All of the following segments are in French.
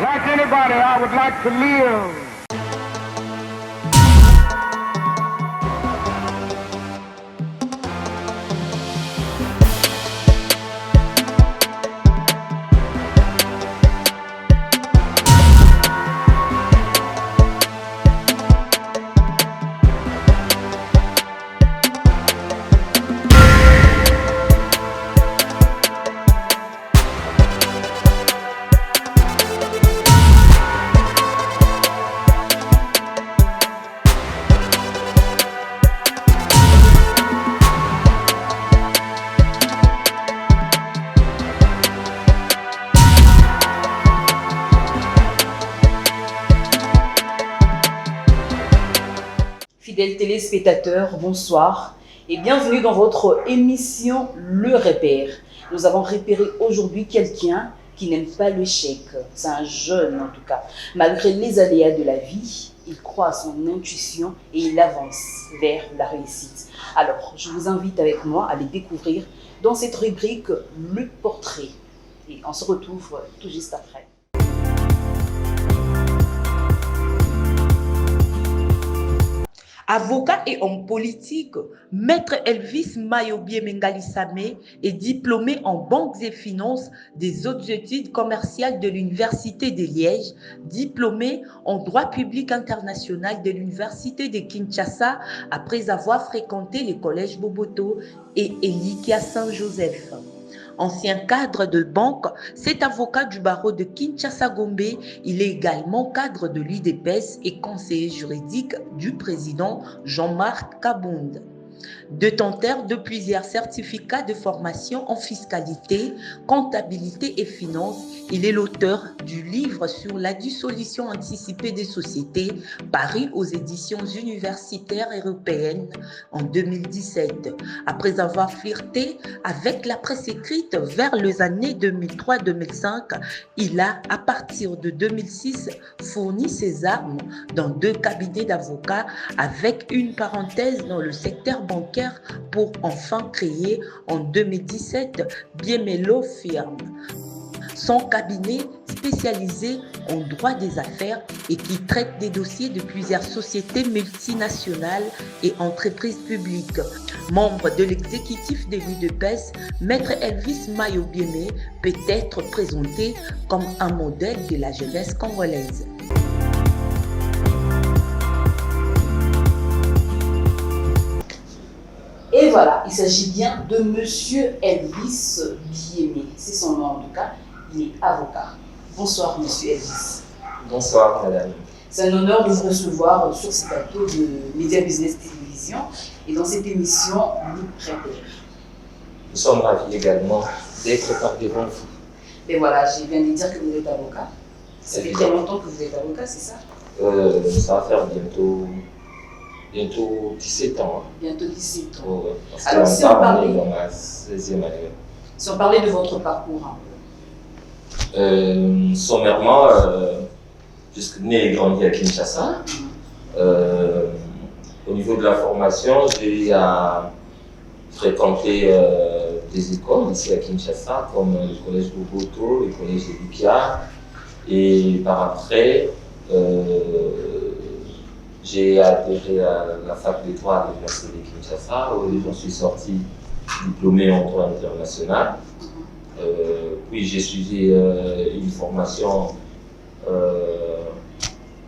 Like anybody, I would like to live. Fidèles téléspectateurs, bonsoir et bienvenue dans votre émission Le Repère. Nous avons repéré aujourd'hui quelqu'un qui n'aime pas l'échec. C'est un jeune en tout cas. Malgré les aléas de la vie, il croit à son intuition et il avance vers la réussite. Alors, je vous invite avec moi à les découvrir dans cette rubrique Le Portrait. Et on se retrouve tout juste après. Avocat et homme politique, Maître Elvis Mayobie Mengali Samé est diplômé en banques et finances des hautes études commerciales de l'Université de Liège, diplômé en droit public international de l'Université de Kinshasa après avoir fréquenté les collèges Boboto et Elikia Saint-Joseph. Ancien cadre de banque, cet avocat du barreau de Kinshasa-Gombe, il est également cadre de l'UDPS et conseiller juridique du président Jean-Marc Kabound. Détenteur de plusieurs certificats de formation en fiscalité, comptabilité et finance, il est l'auteur du livre sur la dissolution anticipée des sociétés, paru aux éditions universitaires européennes en 2017. Après avoir flirté avec la presse écrite vers les années 2003-2005, il a, à partir de 2006, fourni ses armes dans 2 cabinets d'avocats avec une parenthèse dans le secteur bancaire pour enfin créer en 2017 Biemelo Firm. Son cabinet spécialisé en droit des affaires et qui traite des dossiers de plusieurs sociétés multinationales et entreprises publiques. Membre de l'exécutif de l'UDPS, Maître Elvis Mayobie peut être présenté comme un modèle de la jeunesse congolaise. Et voilà, il s'agit bien de Monsieur Elvis Biémé. C'est son nom en tout cas. Il est avocat. Bonsoir, Monsieur Elvis. Bonsoir, madame. C'est un honneur de vous recevoir sur ce plateau de Média Business Télévision et dans cette émission Le Repère. Nous sommes ravis également d'être parmi vous. Et voilà, j'ai bien de dire que vous êtes avocat. Ça fait très longtemps que vous êtes avocat, c'est ça? Ça va faire bientôt 17 ans. Bientôt 17 ans. Oh, ouais, parce alors, qu'on si on parlait dans ma 16e année. Si on parlait de votre parcours un peu. Sommairement, puisque né et grandi à Kinshasa, au niveau de la formation, j'ai eu à fréquenter des écoles ici à Kinshasa, comme le collège Boboto, le collège Elikia, et par après, j'ai adhéré à la fac de droit de l'Université de Kinshasa, où j'en suis sorti diplômé en droit international. Puis j'ai suivi une formation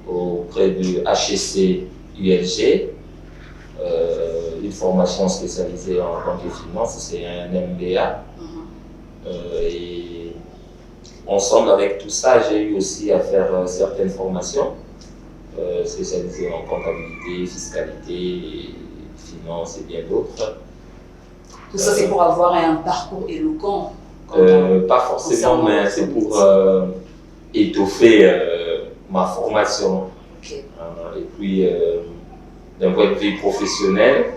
auprès de HEC ULG, une formation spécialisée en banque et finance, c'est un MBA. Et ensemble avec tout ça, j'ai eu aussi à faire certaines formations spécialisées en comptabilité, fiscalité, finance et bien d'autres. Tout ça, c'est pour avoir un parcours éloquent. Pas forcément, mais c'est pour étoffer ma formation. Okay. Et puis, d'un point de vue professionnel,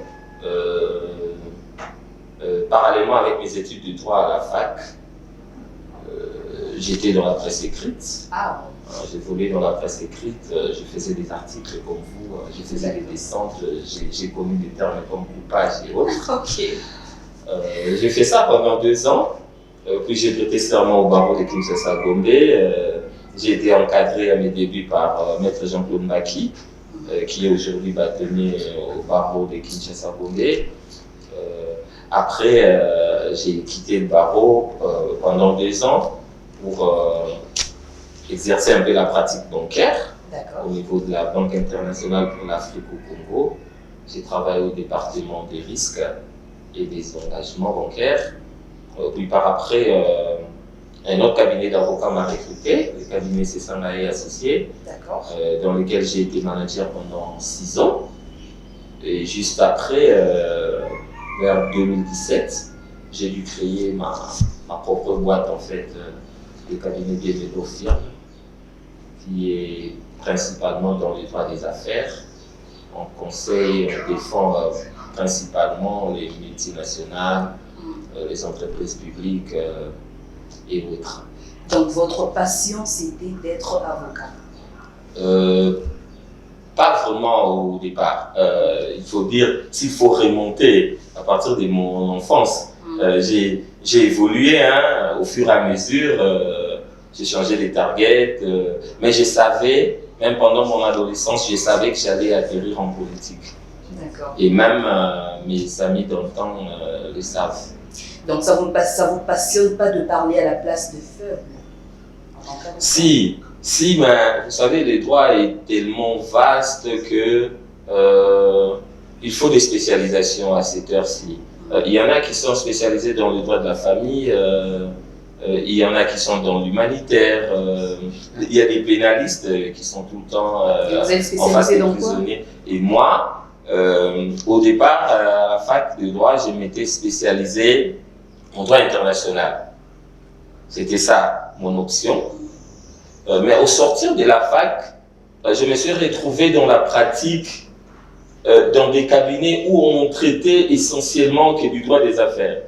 parallèlement avec mes études de droit à la fac, j'étais dans la presse écrite. Ah. J'ai volé dans la presse écrite, je faisais des articles comme vous, je faisais des descentes, j'ai connu des termes comme coupage et autres. Okay. J'ai fait ça pendant 2 ans, puis j'ai prêté serment au barreau de Kinshasa-Gombe. J'ai été encadré à mes débuts par Maître Jean-Claude Maki, qui est aujourd'hui bâtonnier au barreau de Kinshasa-Gombe. Après, j'ai quitté le barreau pendant 2 ans pour exercer un peu la pratique bancaire au niveau de la Banque internationale pour l'Afrique au Congo. J'ai travaillé au département des risques et des engagements bancaires. Puis par après, un autre cabinet d'avocats m'a recruté, le cabinet Sessangae Associés, dans lequel j'ai été manager pendant 6 ans. Et juste après, vers 2017, j'ai dû créer ma propre boîte en fait, le cabinet Bienvenido Firme, qui est principalement dans les droits des affaires. On conseille, on défend principalement les multinationales, les entreprises publiques et autres. Donc votre passion, c'était d'être avocat? Pas vraiment au départ. Il faut dire, s'il faut remonter à partir de mon enfance, j'ai évolué au fur et à mesure. J'ai changé les targets, mais je savais, même pendant mon adolescence, je savais que j'allais atterrir en politique. Et même mes amis dans le temps le savent. Donc ça vous passionne pas de parler à la place de faibles? Si, mais vous savez, le droit est tellement vaste que il faut des spécialisations à cette heure-ci. Il y en a qui sont spécialisés dans le droit de la famille, il y en a qui sont dans l'humanitaire, il y a des pénalistes qui sont tout le temps en face des prisonniers. Et moi, au départ, à la fac de droit, je m'étais spécialisé en droit international. C'était ça, mon option. Mais au sortir de la fac, je me suis retrouvé dans la pratique, dans des cabinets où on traitait essentiellement que du droit des affaires.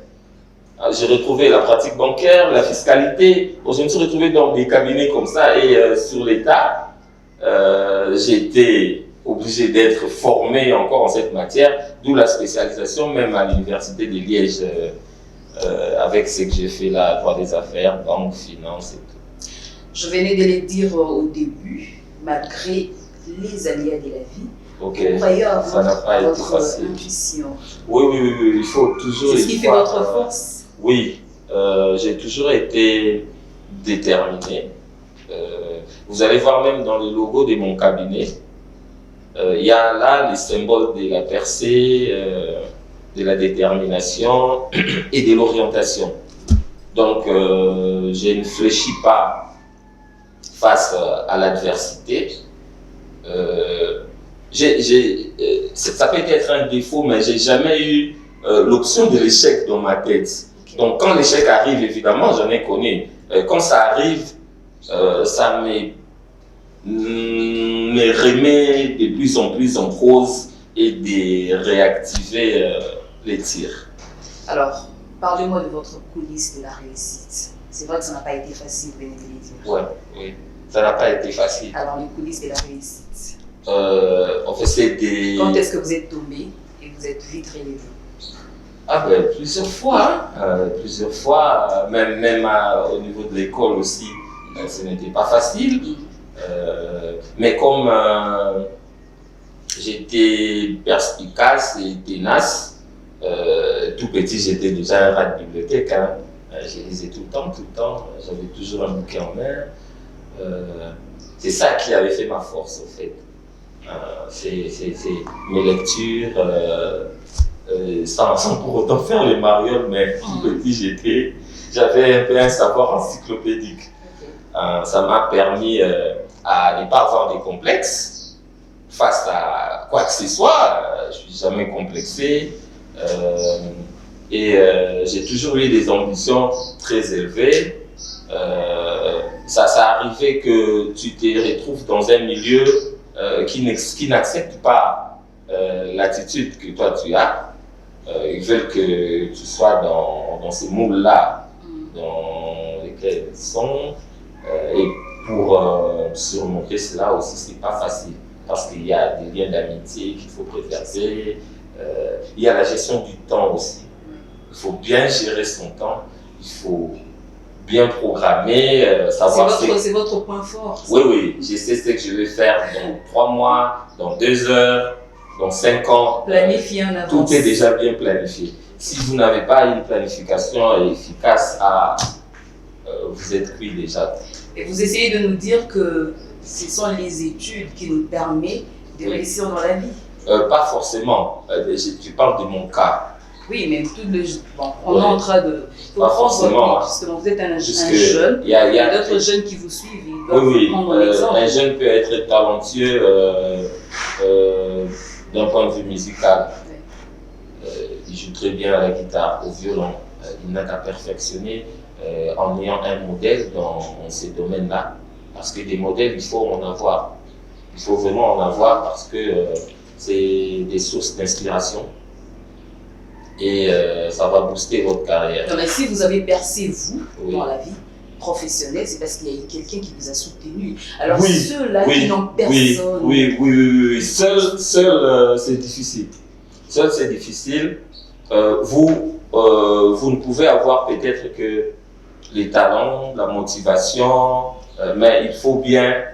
J'ai retrouvé la pratique bancaire, la fiscalité. Je me suis retrouvé dans des cabinets comme ça et sur l'État, j'ai été obligé d'être formé encore en cette matière, d'où la spécialisation même à l'université de Liège, avec ce que j'ai fait là, droit des affaires, banque, finance et tout. Je venais de le dire au début, malgré les aléas de la vie, vous croyez avoir votre intuition. Oui, il faut toujours... C'est ce qui fait votre force? Oui, j'ai toujours été déterminé. Vous allez voir même dans le logo de mon cabinet, il y a là les symboles de la percée, de la détermination et de l'orientation. Donc, je ne fléchis pas face à l'adversité. Ça peut être un défaut, mais j'ai jamais eu l'option de l'échec dans ma tête. Donc, quand l'échec arrive, évidemment, j'en ai connu. Quand ça arrive, ça me remet de plus en plus en cause et de réactiver les tirs. Alors, parlez-moi de votre coulisse de la réussite. C'est vrai que ça n'a pas été facile, vous venez de le dire. Oui, ça n'a pas été facile. Alors, les coulisses de la réussite. En fait, c'est des... Quand est-ce que vous êtes tombé et vous êtes vite relevé? Plusieurs fois. Plusieurs fois, même au niveau de l'école aussi, ce n'était pas facile. Mais comme j'étais perspicace et tenace, tout petit, j'étais déjà un rat de bibliothèque. Je lisais tout le temps. J'avais toujours un bouquin en main. C'est ça qui avait fait ma force, en fait. C'est mes lectures, sans pour autant faire les marioles, mais tout petit, j'avais un peu un savoir encyclopédique. Ça m'a permis à ne pas avoir des complexes face à quoi que ce soit. Je ne suis jamais complexé. Et j'ai toujours eu des ambitions très élevées. Ça arrivait que tu te retrouves dans un milieu qui n'accepte pas l'attitude que toi tu as. Ils veulent que tu sois dans ces moules-là dans lesquels ils sont. Et pour surmonter cela aussi, c'est pas facile. Parce qu'il y a des liens d'amitié qu'il faut préserver. Il y a la gestion du temps aussi. Il faut bien gérer son temps. Il faut bien programmer, savoir C'est votre point fort. Oui, je sais ce que je vais faire dans 3 mois, dans 2 heures, dans 5 ans. Planifier en avance. Tout est déjà bien planifié. Si vous n'avez pas une planification efficace, vous êtes cuit déjà. Et vous essayez de nous dire que ce sont les études qui nous permettent de réussir dans la vie. Pas forcément. Je parle de mon cas. Oui, mais tout le... Bon, on est en train de... Il faut prendre votre vie, justement. Vous êtes un jeune. Il y a d'autres jeunes qui vous suivent. Ils doivent prendre l'exemple. Un jeune peut être talentueux d'un point de vue musical. Il joue très bien à la guitare, au violon. Il n'a qu'à perfectionner en ayant un modèle dans ces domaines-là. Parce que des modèles, il faut en avoir. Il faut vraiment en avoir parce que c'est des sources d'inspiration. Et ça va booster votre carrière. Non, mais si vous avez percé, vous, dans la vie professionnelle, c'est parce qu'il y a eu quelqu'un qui vous a soutenu. Alors ceux-là qui n'ont personne... Oui. Seul, c'est difficile. Seul, c'est difficile. Vous ne pouvez avoir peut-être que les talents, la motivation, mais il faut bien,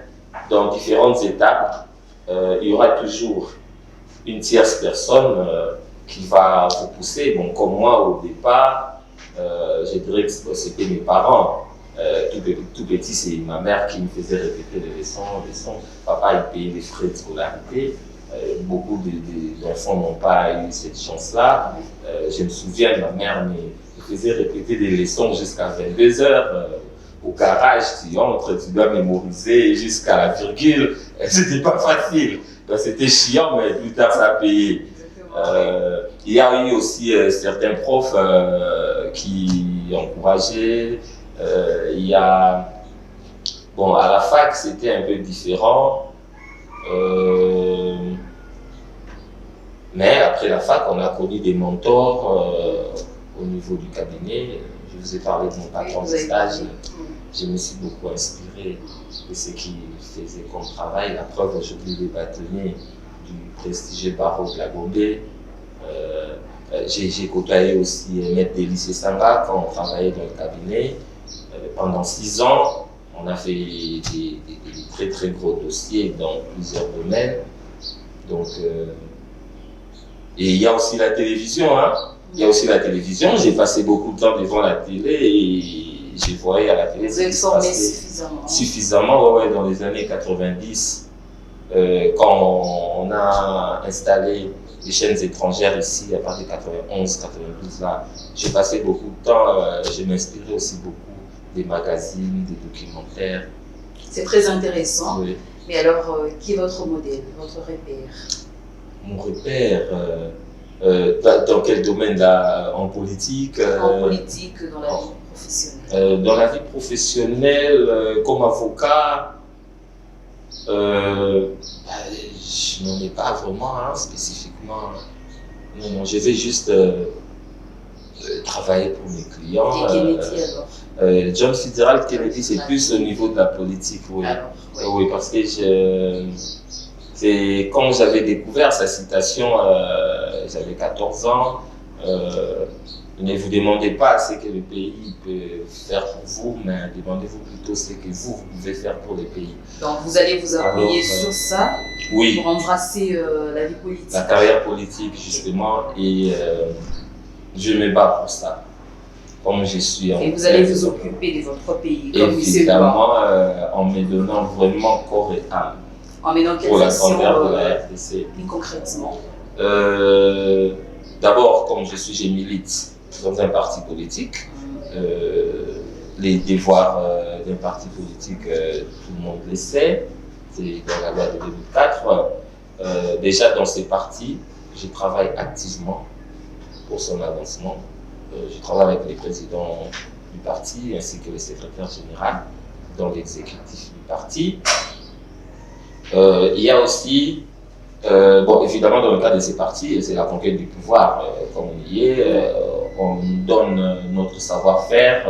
dans différentes étapes, il y aura toujours une tierce personne qui va vous pousser. Bon, comme moi au départ, je dirais que c'était mes parents. Tout petit, c'est ma mère qui me faisait répéter les leçons. Papa, il payait les frais de scolarité. Beaucoup d'enfants n'ont pas eu cette chance-là. Je me souviens, ma mère me faisait répéter des leçons jusqu'à 22 heures. Au garage, tu entres, tu dois mémoriser jusqu'à la virgule. C'était pas facile. C'était chiant, mais plus tard, ça a payé. Il y a eu aussi certains profs qui encourageaient. Il y a... Bon, à la fac, c'était un peu différent. Mais après la fac, on a connu des mentors au niveau du cabinet. Je vous ai parlé de mon patron de stage. Je me suis beaucoup inspiré de ce qu'il faisait comme travail. La preuve, aujourd'hui, les bâtonniers du prestigieux barreau de la Gombe. J'ai côtoyé aussi Maître Délice Sanga quand on travaillait dans le cabinet. Pendant 6 ans, on a fait des très très gros dossiers dans plusieurs domaines. Donc, et il y a aussi la télévision. Il y a aussi la télévision. J'ai passé beaucoup de temps devant la télé et j'ai voyé à la télé. Vous êtes formé suffisamment. Suffisamment, ouais, dans les années 90. Quand on a installé les chaînes étrangères ici, à partir de 91, 92, là, j'ai passé beaucoup de temps, je m'inspirais aussi beaucoup des magazines, des documentaires. C'est très intéressant. Oui. Mais alors, qui est votre modèle, votre repère? Mon repère, dans quel domaine là, en politique? En politique, dans la vie professionnelle. Dans la vie professionnelle, comme avocat, je n'en ai pas vraiment spécifiquement. Non, je vais juste travailler pour mes clients. Et Kennedy alors? John Fitzgerald Kennedy, c'est plus au niveau de la politique, oui. Alors, oui. Oui, parce que c'est quand j'avais découvert sa citation, j'avais 14 ans. Ne vous demandez pas ce que le pays peut faire pour vous, mais demandez-vous plutôt ce que vous pouvez faire pour le pays. Donc vous allez vous appuyer sur ça pour embrasser la vie politique. La carrière politique, justement, et je me bats pour ça. Comme je suis et vous allez vous occuper de votre pays, comme évidemment, en me donnant vraiment corps et âme. En menant pour la grandeur de la RDC. Plus concrètement. D'abord, comme je milite dans un parti politique. Les devoirs d'un parti politique, tout le monde le sait. C'est dans la loi de 2004. Déjà dans ces partis, je travaille activement pour son avancement. Je travaille avec les présidents du parti ainsi que le secrétaire général dans l'exécutif du parti. Il y a aussi, bon, évidemment, dans le cadre de ces partis, c'est la conquête du pouvoir. Comme on y est, on donne notre savoir-faire,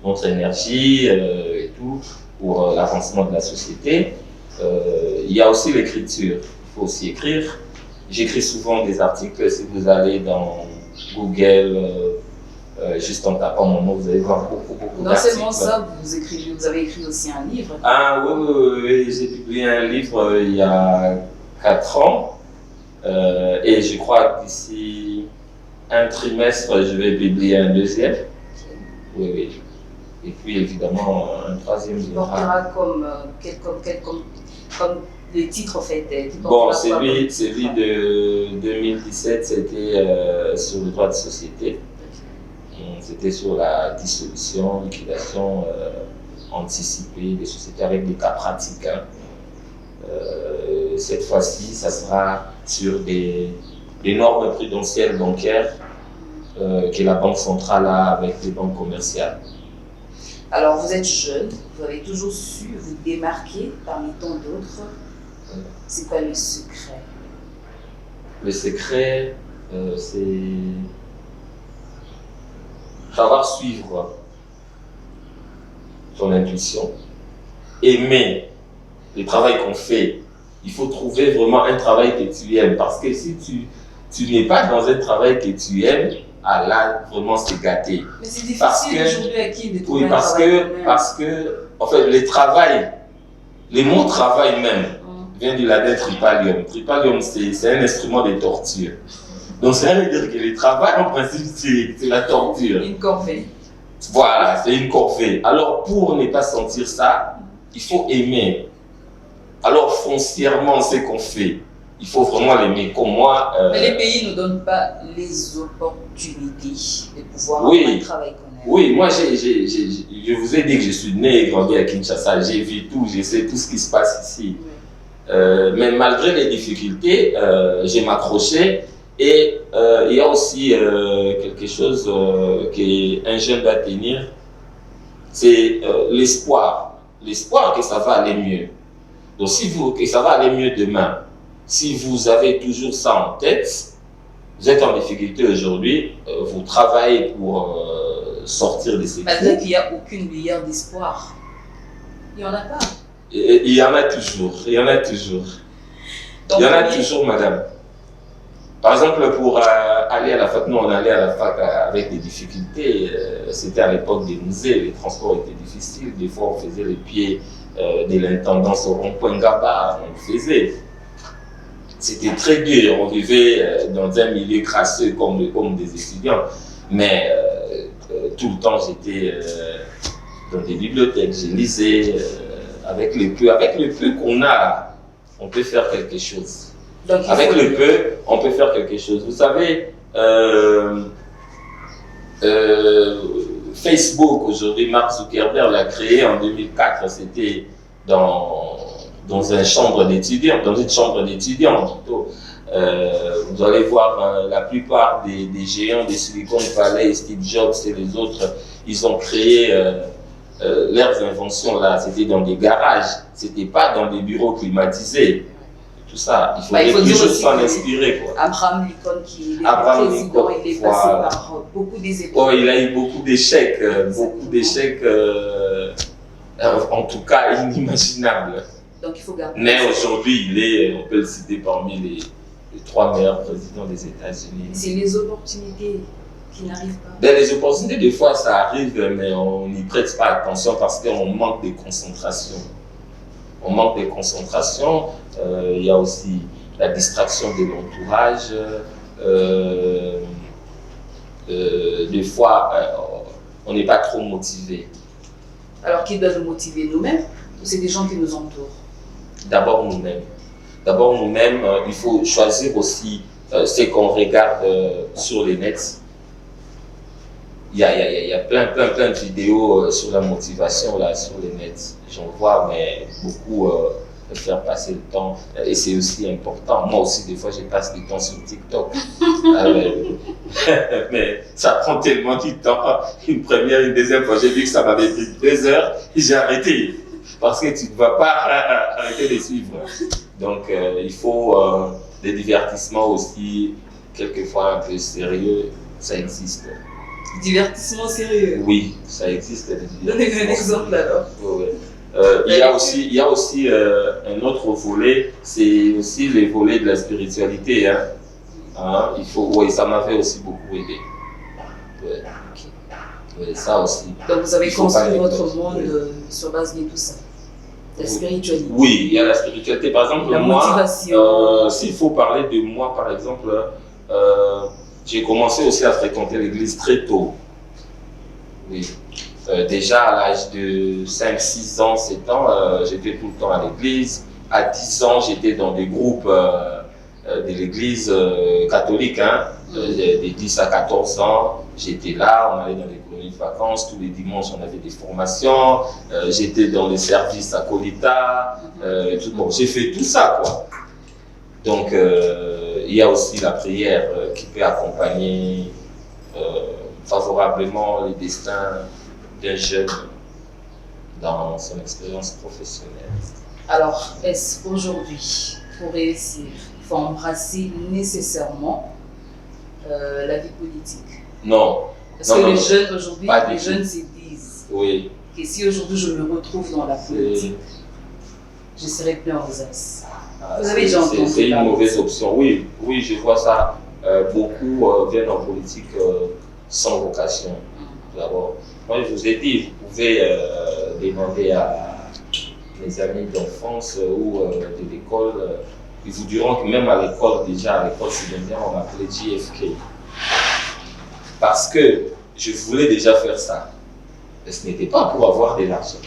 notre énergie et tout pour l'avancement de la société. Il y a aussi l'écriture. Il faut aussi écrire. J'écris souvent des articles. Si vous allez dans Google, juste en tapant mon nom, vous allez voir beaucoup Non d'articles. seulement ça, vous avez écrit aussi un livre. Ah oui, j'ai publié un livre il y a 4 ans et je crois que d'ici un trimestre, je vais publier un deuxième. Oui. Et puis évidemment, un troisième Qui viendra. portera comme le titre en fait. Bon, celui de 2017, c'était sur le droit de société. C'était sur la dissolution, liquidation anticipée des sociétés avec des cas pratiques. Hein. Cette fois-ci, ça sera sur des normes prudentielles bancaires que la Banque centrale a avec les banques commerciales. Alors, vous êtes jeune, vous avez toujours su vous démarquer parmi tant d'autres. C'est quoi le secret? Le secret, c'est savoir suivre son intuition, aimer le travail qu'on fait. Il faut trouver vraiment un travail que tu aimes, parce que si tu n'es pas dans un travail que tu aimes, ah là, vraiment, c'est gâté. Mais c'est difficile aujourd'hui à qui de trouver oui, un travail parce que, en fait, le mot travail même vient du latin tripalium. Tripalium, c'est un instrument de torture. Donc, ça veut dire que le travail, en principe, c'est la torture. Une corvée. Voilà, c'est une corvée. Alors, pour ne pas sentir ça, il faut aimer. Alors, foncièrement, ce qu'on fait, il faut vraiment l'aimer. Comme moi. Mais les pays ne donnent pas les opportunités de pouvoir Oui. avoir un travail qu'on aime. Oui, moi, je vous ai dit que je suis né et grandi à Kinshasa. J'ai vu tout, je sais tout ce qui se passe ici. Mais malgré les difficultés, j'ai m'accroché. Et il y a aussi quelque chose qu'un jeune doit tenir, c'est l'espoir. L'espoir que ça va aller mieux. Donc, que ça va aller mieux demain, si vous avez toujours ça en tête, vous êtes en difficulté aujourd'hui, vous travaillez pour sortir de ces trous. Malgré qu'il n'y a aucune lueur d'espoir. Il n'y en a pas. Il y en a toujours, il y en a toujours. Donc, il y en a toujours, madame. Par exemple, pour aller à la fac, nous on allait à la fac avec des difficultés. C'était à l'époque des musées, les transports étaient difficiles. Des fois, on faisait les pieds de l'intendance au rond-point Gaba, on le faisait. C'était très dur, on vivait dans un milieu crasseux comme des étudiants. Mais tout le temps, j'étais dans des bibliothèques, je lisais. Avec le peu qu'on a, on peut faire quelque chose. Donc, avec le peu, on peut faire quelque chose. Vous savez, Facebook, aujourd'hui, Mark Zuckerberg l'a créé en 2004. C'était dans une chambre d'étudiants, plutôt. Vous allez voir la plupart des géants des Silicon Valley, Steve Jobs et les autres, ils ont créé leurs inventions là, c'était dans des garages, c'était pas dans des bureaux climatisés. Tout ça, il faut toujours s'en inspirer. Abraham Lincoln, qui est président, il est passé par beaucoup des épreuves. Oh, il a eu beaucoup d'échecs, en tout cas inimaginables. Donc il faut garder. Mais aujourd'hui, on peut le citer parmi les 3 meilleurs présidents des États-Unis. C'est les opportunités qui n'arrivent pas. Les opportunités, des fois, ça arrive, mais on n'y prête pas attention parce qu'on manque de concentration. On manque de concentration. Il y a aussi la distraction de l'entourage. Des fois, on n'est pas trop motivé. Alors, qui doit nous motiver, nous-mêmes ou c'est des gens qui nous entourent? D'abord nous-mêmes. D'abord nous-mêmes, il faut choisir aussi ce qu'on regarde sur les nets. Il y a plein de vidéos sur la motivation là, sur les nets. J'en vois, mais beaucoup faire passer le temps. Et c'est aussi important. Moi aussi, des fois, je passe du temps sur TikTok. Mais ça prend tellement du temps. Une première, une deuxième fois, j'ai vu que ça m'avait pris 2 heures et j'ai arrêté. Parce que tu ne vas pas arrêter de suivre. Donc, il faut des divertissements aussi, quelquefois un peu sérieux. Ça existe. Divertissement sérieux? Oui, ça existe. Donnez-moi un exemple alors. Oui. Il y a aussi un autre volet, c'est aussi le volet de la spiritualité. Ça m'avait aussi beaucoup aidé. Ouais. Okay. Oui, ça aussi. Donc vous avez Il faut pas construit votre négliger. monde sur base de tout ça. La spiritualité. Oui, il y a la spiritualité. Par exemple, La moi, motivation. s'il faut parler de moi, par exemple, j'ai commencé aussi à fréquenter l'église très tôt. Oui. Déjà à l'âge de 5, 6 ans, 7 ans, j'étais tout le temps à l'église. À 10 ans, j'étais dans des groupes de l'église catholique. Hein. De 10 à 14 ans, j'étais là, on allait dans les colonies de vacances. Tous les dimanches, on avait des formations. J'étais dans les services à Colita. Bon, j'ai fait tout ça, quoi. Donc, il y a aussi la prière qui peut accompagner favorablement les destins d'un jeune dans son expérience professionnelle. Alors, est-ce qu'aujourd'hui, pour réussir, il faut embrasser nécessairement la vie politique? Non. Parce Non, que non, les non. jeunes aujourd'hui, Pas du les tout. jeunes se disent Oui. que si aujourd'hui je me retrouve dans la politique, je serai plein aux as. Vous avez déjà entendu C'est une parler mauvaise de ça? option. Oui, oui, je vois ça. Beaucoup viennent en politique sans vocation. D'abord, moi je vous ai dit, vous pouvez demander à mes amis d'enfance ou de l'école, ils vous diront que même à l'école, déjà à l'école secondaire, on m'appelait JFK. Parce que je voulais déjà faire ça. Mais ce n'était pas pour avoir de l'argent.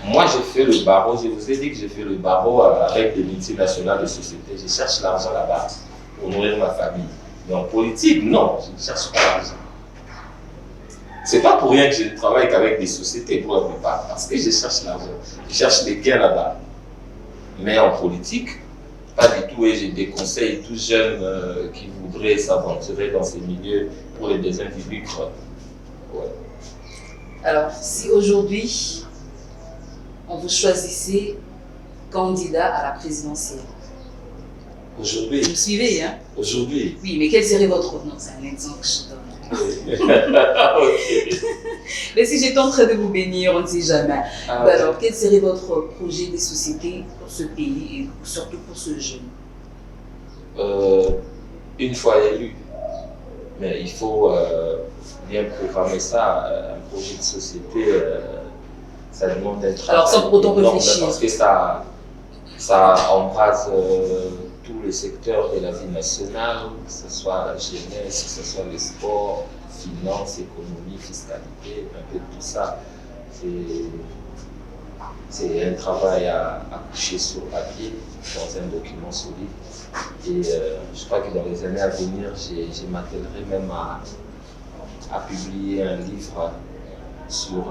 Moi, j'ai fait le barreau, je vous ai dit que j'ai fait le barreau avec des multinationales de sociétés. Je cherche l'argent là-bas pour nourrir ma famille. Mais en politique, non, je ne cherche pas l'argent. C'est pas pour rien que je ne travaille qu'avec des sociétés pour la plupart, parce que je cherche l'argent. Je cherche les gains là-bas. Mais en politique, pas du tout. Et j'ai des conseils tout jeunes qui voudraient s'aventurer dans ces milieux pour les besoins du lucre. Ouais. Alors, si aujourd'hui, on vous choisissait candidat à la présidentielle, vous Aujourd'hui, me suivez, hein? aujourd'hui. Oui, mais quel serait votre... Non, c'est un exemple que je donne. Ok. Mais si j'étais en train de vous bénir, on ne sait jamais. Ah, Alors, quel serait votre projet de société pour ce pays et surtout pour ce jeune? une fois élu, mais il faut bien programmer ça. Un projet de société, ça demande d'être. Alors, sans pour autant énorme, réfléchir. parce que ça embrase tous les secteurs de la vie nationale, que ce soit la jeunesse, que ce soit les sports, finances, économie, fiscalité, un peu tout ça. C'est un travail à coucher sur papier, dans un document solide. Et je crois que dans les années à venir, je m'attellerai même à publier un livre sur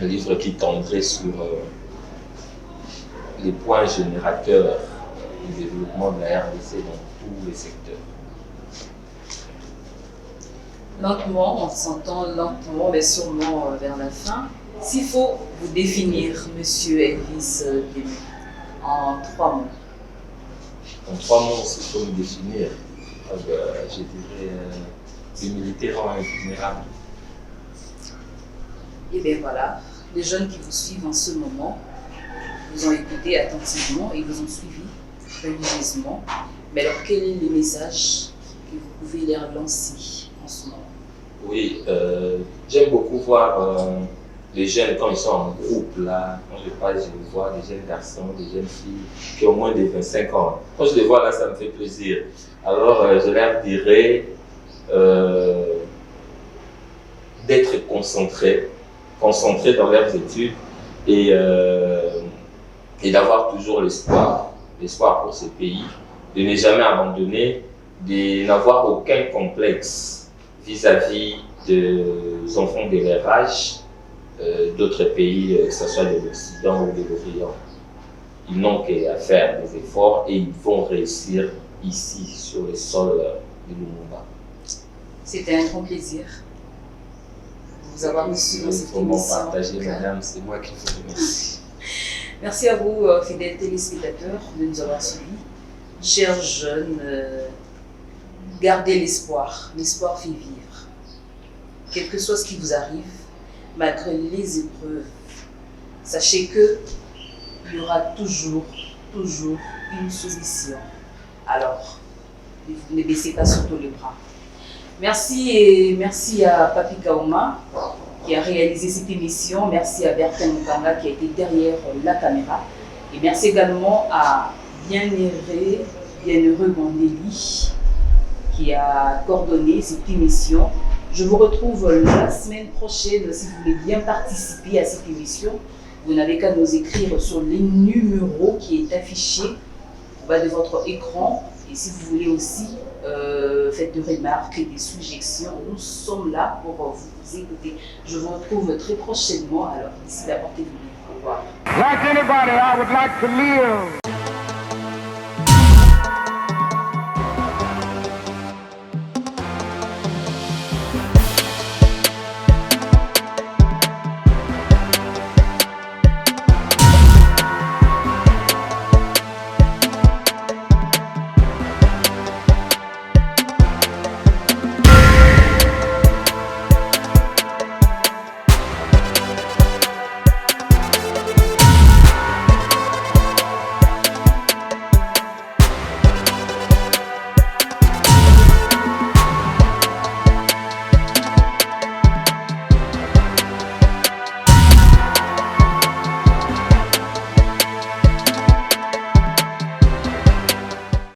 un livre qui tendrait sur les points générateurs du développement de la RDC dans tous les secteurs. Lentement, on s'entend lentement, mais sûrement vers la fin. S'il faut vous définir, Monsieur Elvis Démé, en 3 mots. En 3 mots, c'est faut me définir. Je dirais l'humilité rend invulnérable. Et bien voilà, les jeunes qui vous suivent en ce moment vous ont écouté attentivement et vous ont suivi religieusement. Mais alors, quel est le message que vous pouvez leur lancer en ce moment? Oui, j'aime beaucoup voir les jeunes quand ils sont en groupe là. Quand je passe, je vois des jeunes garçons, des jeunes filles qui ont moins de 25 ans. Quand je les vois là, ça me fait plaisir. Alors, je leur dirais d'être concentrés dans leurs études et d'avoir toujours l'espoir pour ce pays, de ne jamais abandonner, de n'avoir aucun complexe vis-à-vis des enfants de leur âge d'autres pays, que ce soit de l'Occident ou de l'Orient. Ils n'ont qu'à faire des efforts et ils vont réussir ici, sur le sol de Lumumba. C'était un grand plaisir de vous avoir reçu dans cette émission. Partager, madame, c'est moi qui vous remercie. Merci à vous, fidèles téléspectateurs, de nous avoir suivis. Chers jeunes, gardez l'espoir. L'espoir fait vivre. Quel que soit ce qui vous arrive, malgré les épreuves, sachez que il y aura toujours une solution. Alors, ne baissez pas surtout les bras. Merci et merci à Papi Kaoma qui a réalisé cette émission. Merci à Bertrand Mukanga qui a été derrière la caméra. Et merci également à Bienheureux Mandeli qui a coordonné cette émission. Je vous retrouve la semaine prochaine si vous voulez bien participer à cette émission. Vous n'avez qu'à nous écrire sur les numéros qui est affiché au bas de votre écran. Et si vous voulez aussi faites des remarques et des suggestions, nous sommes là pour vous écouter. Je vous retrouve très prochainement. Alors, d'ici là, portez-vous bien. Au revoir. Like anybody, I would like to live.